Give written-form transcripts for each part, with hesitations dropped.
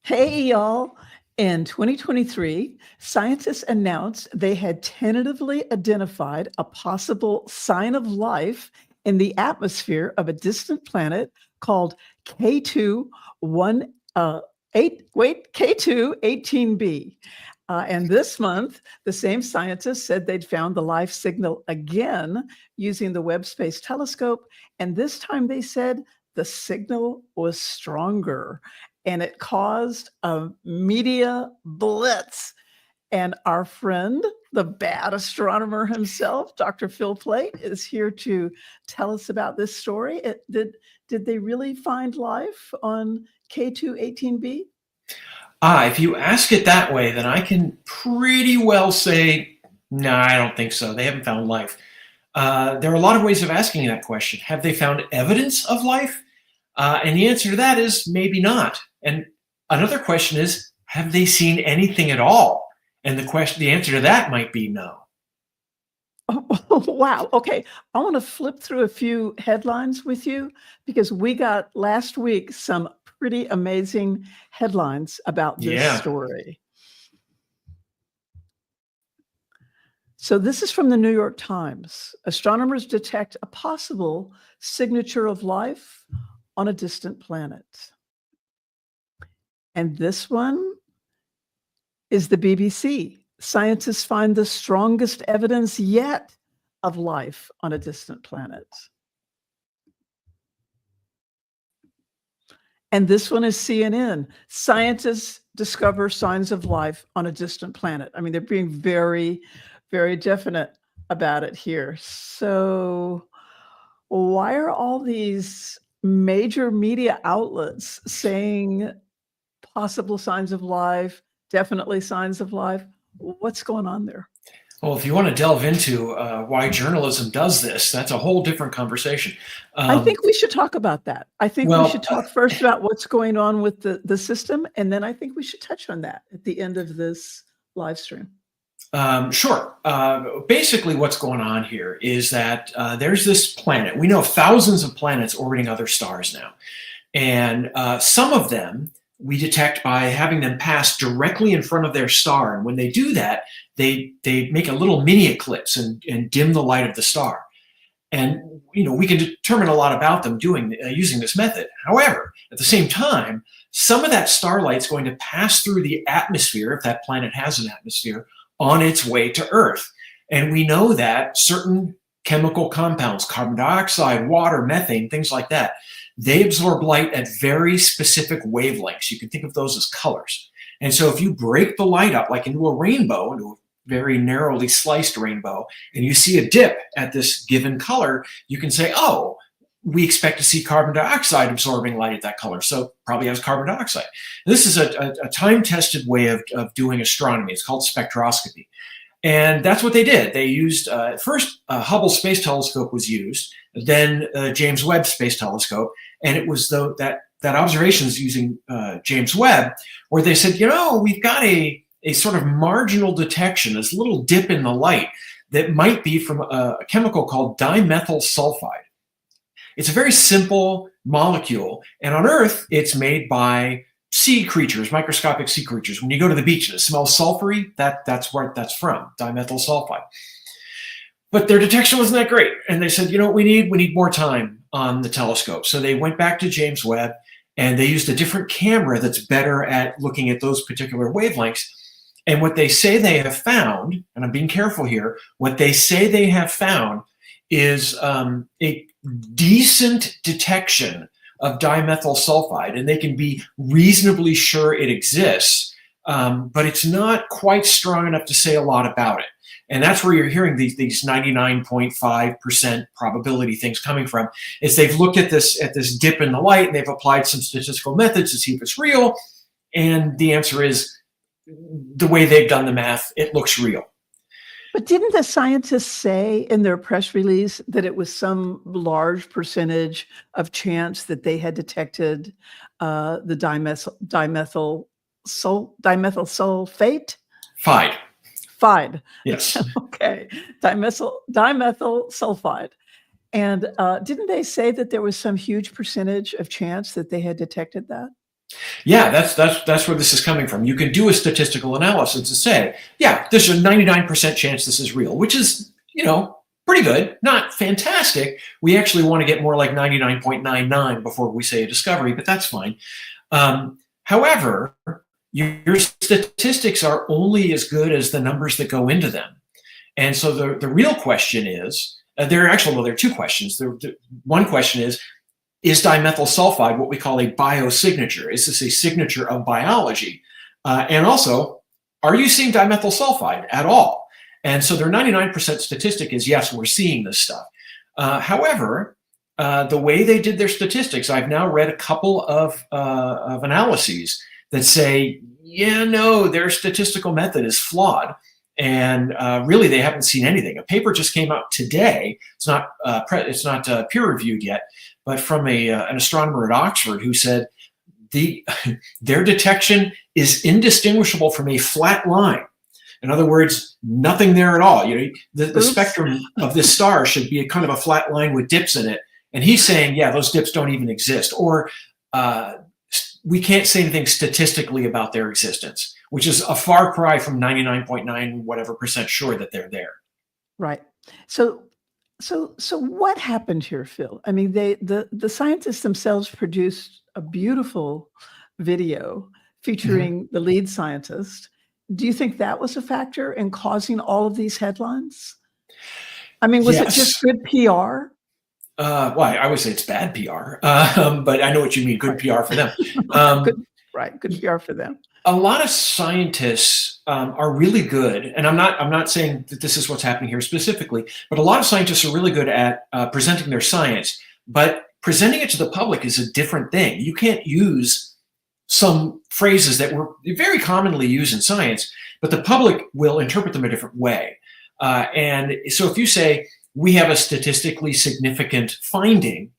Hey, y'all. In 2023, scientists announced they had tentatively identified a possible sign of life in the atmosphere of a distant planet called K2-18b. And this month, the same scientists said they'd found the life signal again using the Webb Space Telescope. And this time they said the signal was stronger and it caused a media blitz. And our friend, the bad astronomer himself, Dr. Phil Plait, is here to tell us about this story. Did they really find life on K2-18b? If you ask it that way, then I can pretty well say, no, I don't think so. They haven't found life. There are a lot of ways of asking that question. Have they found evidence of life? And the answer to that is maybe not. And another question is, have they seen anything at all? And the answer to that might be no. Oh, wow. Okay. I want to flip through a few headlines with you because we got last week some pretty amazing headlines about this story. So this is from the New York Times. Astronomers detect a possible signature of life on a distant planet. And this one is the BBC. Scientists find the strongest evidence yet of life on a distant planet. And this one is CNN. Scientists discover signs of life on a distant planet. I mean, they're being very, very definite about it here. So why are all these major media outlets saying possible signs of life, definitely signs of life? What's going on there? Well, if you want to delve into why journalism does this, that's a whole different conversation. I think we should talk about that. I think we should talk first about what's going on with the system, and then I think we should touch on that at the end of this live stream. Sure. Basically, what's going on here is that there's this planet. We know thousands of planets orbiting other stars now. And some of them we detect by having them pass directly in front of their star. And when they do that, they make a little mini eclipse and dim the light of the star. And we can determine a lot about them using this method. However, at the same time, some of that starlight is going to pass through the atmosphere, if that planet has an atmosphere, on its way to Earth. And we know that certain chemical compounds, carbon dioxide, water, methane, things like that, they absorb light at very specific wavelengths. You can think of those as colors. And so if you break the light up like into a rainbow, into a very narrowly sliced rainbow, and you see a dip at this given color, you can say, oh, we expect to see carbon dioxide absorbing light at that color, so probably has carbon dioxide. This is a time-tested way of doing astronomy. It's called spectroscopy. And that's what they did. They used, first, Hubble Space Telescope was used, then James Webb Space Telescope, and it was that observations using James Webb where they said, we've got a sort of marginal detection, this little dip in the light that might be from a chemical called dimethyl sulfide. It's a very simple molecule, and on Earth, it's made by sea creatures, microscopic sea creatures. When you go to the beach and it smells sulfury, that's where that's from, dimethyl sulfide. But their detection wasn't that great, and they said, we need more time on the telescope. So they went back to James Webb, and they used a different camera that's better at looking at those particular wavelengths. And what they say they have found, and I'm being careful here, what they say they have found is a decent detection of dimethyl sulfide, and they can be reasonably sure it exists, but it's not quite strong enough to say a lot about it. And that's where you're hearing these 99.5% probability things coming from, is they've looked at this dip in the light, and they've applied some statistical methods to see if it's real, and the answer is, the way they've done the math, it looks real. But didn't the scientists say in their press release that it was some large percentage of chance that they had detected the dimethyl sulfate? Fide. Yes. Okay. Dimethyl sulfide. And didn't they say that there was some huge percentage of chance that they had detected that? Yeah, that's where this is coming from. You can do a statistical analysis to say, yeah, there's a 99% chance this is real, which is, pretty good, not fantastic. We actually want to get more like 99.99 before we say a discovery, but that's fine. However, your statistics are only as good as the numbers that go into them. And so the real question is, there are two questions. One question is dimethyl sulfide what we call a biosignature? Is this a signature of biology? And also, are you seeing dimethyl sulfide at all? And so their 99% statistic is, yes, we're seeing this stuff. However, the way they did their statistics, I've now read a couple of analyses that say, yeah, no, their statistical method is flawed. And really, they haven't seen anything. A paper just came out today. It's not peer reviewed yet, but from an astronomer at Oxford who said their detection is indistinguishable from a flat line. In other words, nothing there at all. The spectrum of this star should be a kind of a flat line with dips in it. And he's saying, yeah, those dips don't even exist, or we can't say anything statistically about their existence, which is a far cry from 99.9 whatever percent sure that they're there. Right. So what happened here, Phil? I mean, the scientists themselves produced a beautiful video featuring the lead scientist. Do you think that was a factor in causing all of these headlines? I mean, was it just good PR? Well, I would say it's bad PR, but I know what you mean. Good PR for them. Good PR for them. A lot of scientists are really good, and I'm not saying that this is what's happening here specifically, but a lot of scientists are really good at presenting their science. But presenting it to the public is a different thing. You can't use some phrases that were very commonly used in science, but the public will interpret them a different way. And so if you say, we have a statistically significant finding,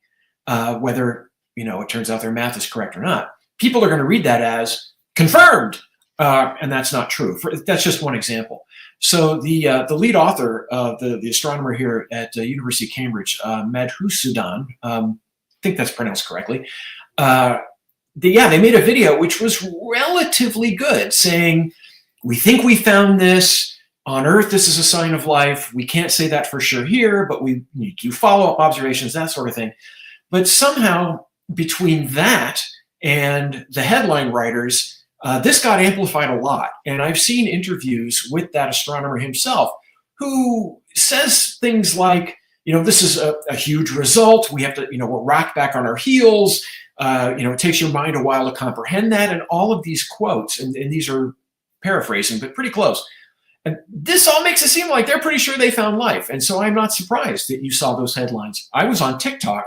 whether it turns out their math is correct or not, people are going to read that as confirmed, and that's not true. That's just one example. So the lead author, the astronomer here at University of Cambridge, Madhusudan, I think that's pronounced correctly. They made a video which was relatively good, saying, we think we found this. On Earth, this is a sign of life. We can't say that for sure here, but we do follow-up observations, that sort of thing. But somehow, between that and the headline writers, this got amplified a lot. And I've seen interviews with that astronomer himself who says things like, this is a huge result. We have to, we're rocked back on our heels. It takes your mind a while to comprehend that. And all of these quotes, and these are paraphrasing, but pretty close. And this all makes it seem like they're pretty sure they found life. And so I'm not surprised that you saw those headlines. I was on TikTok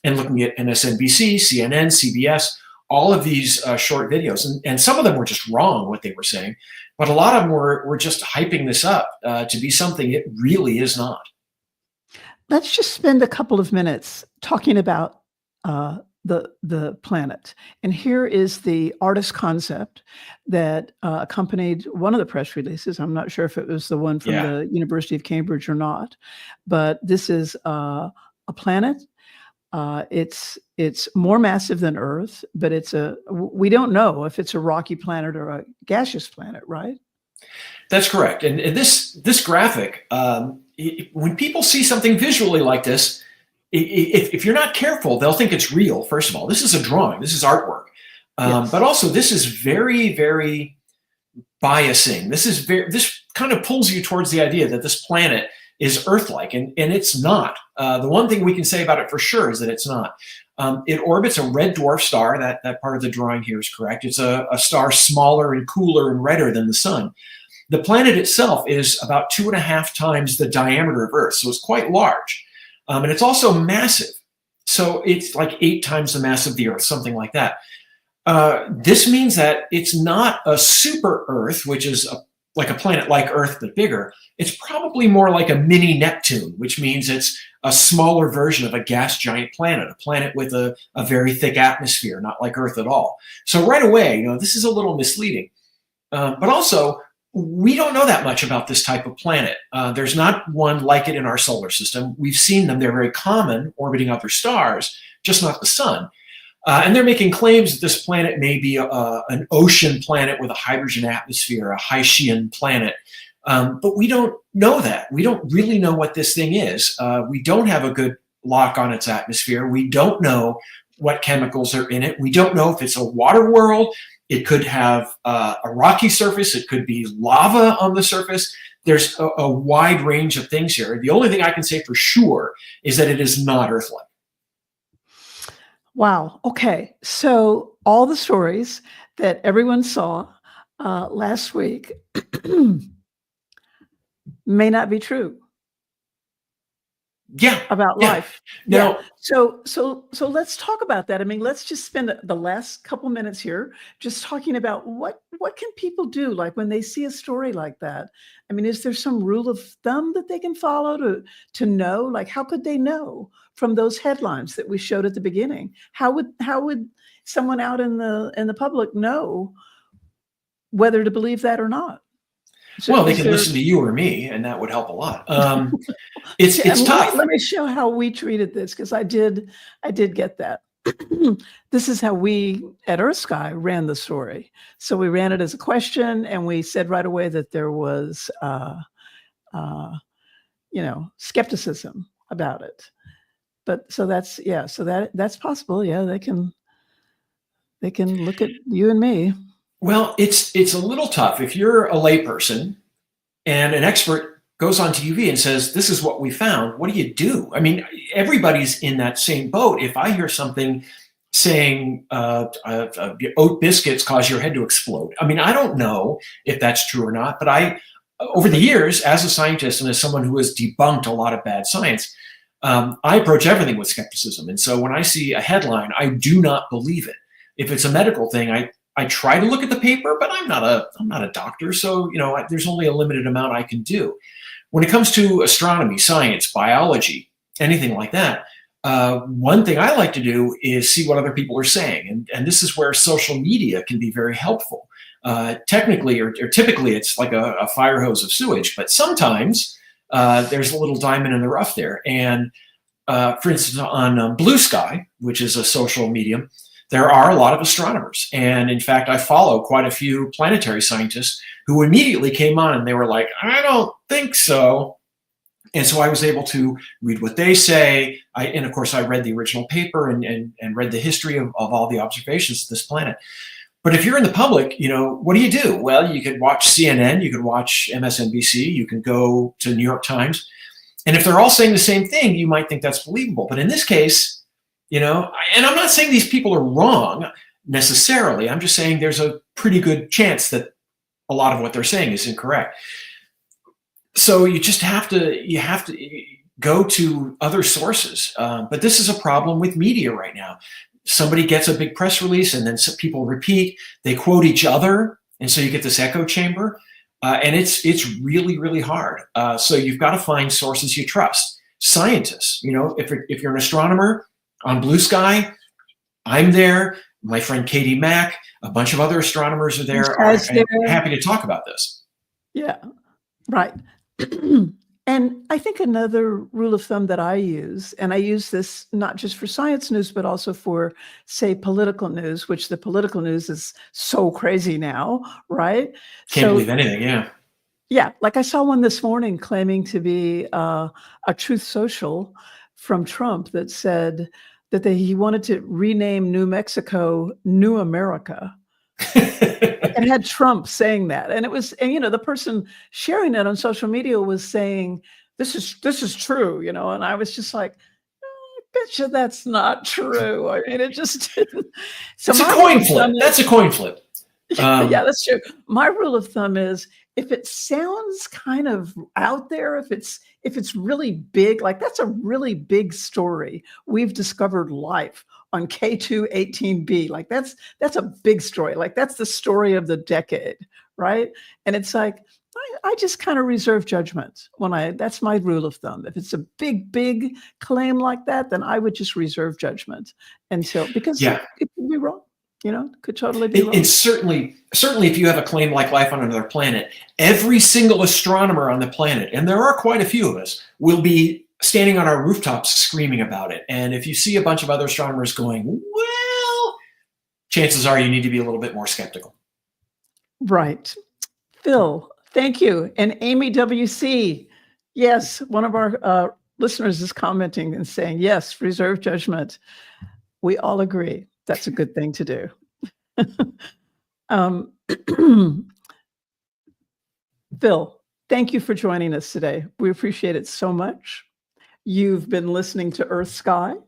and looking at MSNBC, CNN, CBS, all of these short videos. And some of them were just wrong, what they were saying. But a lot of them were just hyping this up to be something it really is not. Let's just spend a couple of minutes talking about the planet. And here is the artist concept that accompanied one of the press releases. I'm not sure if it was the one from the University of Cambridge or not, but this is a planet. It's more massive than Earth, but we don't know if it's a rocky planet or a gaseous planet, right? That's correct. And this graphic, when people see something visually like this, if you're not careful, they'll think it's real. First of all, this is a drawing. This is artwork. But also, this is very, very biasing. This kind of pulls you towards the idea that this planet is Earth-like, and it's not. The one thing we can say about it for sure is that it's not. It orbits a red dwarf star. That part of the drawing here is correct. It's a star smaller and cooler and redder than the sun. The planet itself is about 2.5 times the diameter of Earth, so it's quite large. And it's also massive. So it's like 8 times the mass of the Earth, something like that. This means that it's not a super Earth, which is like a planet like Earth but bigger. It's probably more like a mini Neptune, which means it's a smaller version of a gas giant planet, a planet with a very thick atmosphere, not like Earth at all. So right away, this is a little misleading. But also, we don't know that much about this type of planet. There's not one like it in our solar system. We've seen them. They're very common, orbiting other stars, just not the sun. And they're making claims that this planet may be an ocean planet with a hydrogen atmosphere, a Haitian planet. But we don't know that. We don't really know what this thing is. We don't have a good lock on its atmosphere. We don't know what chemicals are in it. We don't know if it's a water world. It could have a rocky surface. It could be lava on the surface. There's a wide range of things here. The only thing I can say for sure is that it is not Earth-like. Wow. Okay. So all the stories that everyone saw last week may not be true. Yeah. About life. Now, So let's talk about that. I mean, let's just spend the last couple minutes here just talking about what can people do, like when they see a story like that. I mean, is there some rule of thumb that they can follow to know? Like, how could they know from those headlines that we showed at the beginning? How would someone out in the public know whether to believe that or not? So well, they can listen to you or me, and that would help a lot. It's tough. Let me show how we treated this, because I did get that. This is how we at EarthSky ran the story. So we ran it as a question, and we said right away that there was, skepticism about it. But so that's that's possible. Yeah, they can look at you and me. Well, it's a little tough if you're a layperson and an expert goes on TV and says, this is what we found. What do you do? I mean, everybody's in that same boat. If I hear something saying oat biscuits cause your head to explode, I mean, I don't know if that's true or not, but over the years, as a scientist and as someone who has debunked a lot of bad science, I approach everything with skepticism. And so when I see a headline, I do not believe it. If it's a medical thing, I try to look at the paper, but I'm not a doctor, so there's only a limited amount I can do. When it comes to astronomy, science, biology, anything like that, one thing I like to do is see what other people are saying, and this is where social media can be very helpful. Technically or typically, it's like a fire hose of sewage, but sometimes there's a little diamond in the rough there. And for instance, on Blue Sky, which is a social medium, there are a lot of astronomers. And in fact, I follow quite a few planetary scientists who immediately came on and they were like, I don't think so. And so I was able to read what they say. And of course, I read the original paper and read the history of all the observations of this planet. But if you're in the public, what do? Well, you could watch CNN, you could watch MSNBC, you can go to New York Times. And if they're all saying the same thing, you might think that's believable. But in this case, and I'm not saying these people are wrong necessarily. I'm just saying there's a pretty good chance that a lot of what they're saying is incorrect. So you just have to go to other sources. But this is a problem with media right now. Somebody gets a big press release and then some people repeat, they quote each other. And so you get this echo chamber. And it's really, really hard. So you've got to find sources you trust. Scientists, if you're an astronomer on Blue Sky, I'm there. My friend Katie Mack, a bunch of other astronomers are there. I'm happy to talk about this. Yeah, right. And I think another rule of thumb that I use, and I use this not just for science news, but also for, say, political news, which the political news is so crazy now, right? Can't believe anything, yeah. Yeah, like I saw one this morning claiming to be a Truth Social from Trump that said that he wanted to rename New Mexico New America. It had Trump saying that, and it was, and the person sharing it on social media was saying, "This is true," and I was just like, I bet you that's not true. I mean, it just didn't. So it's a coin flip. That's a coin flip. Yeah, that's true. My rule of thumb is, if it sounds kind of out there, if it's really big, like that's a really big story. We've discovered life on K2-18b. Like that's a big story. Like that's the story of the decade, right? And it's like, I just kind of reserve judgment that's my rule of thumb. If it's a big claim like that, then I would just reserve judgment because it could be wrong. Could totally be wrong. And certainly if you have a claim like life on another planet, every single astronomer on the planet, and there are quite a few of us, will be standing on our rooftops screaming about it. And if you see a bunch of other astronomers going, well, chances are you need to be a little bit more skeptical. Right. Phil, thank you. And Amy WC, yes, one of our listeners is commenting and saying, yes, reserve judgment. We all agree that's a good thing to do. Phil, thank you for joining us today. We appreciate it so much. You've been listening to EarthSky.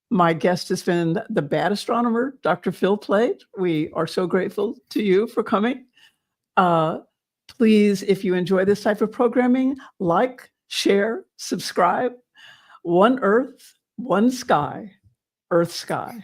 My guest has been the Bad Astronomer, Dr. Phil Plait. We are so grateful to you for coming. Please, if you enjoy this type of programming, like, share, subscribe. One Earth, one sky, EarthSky.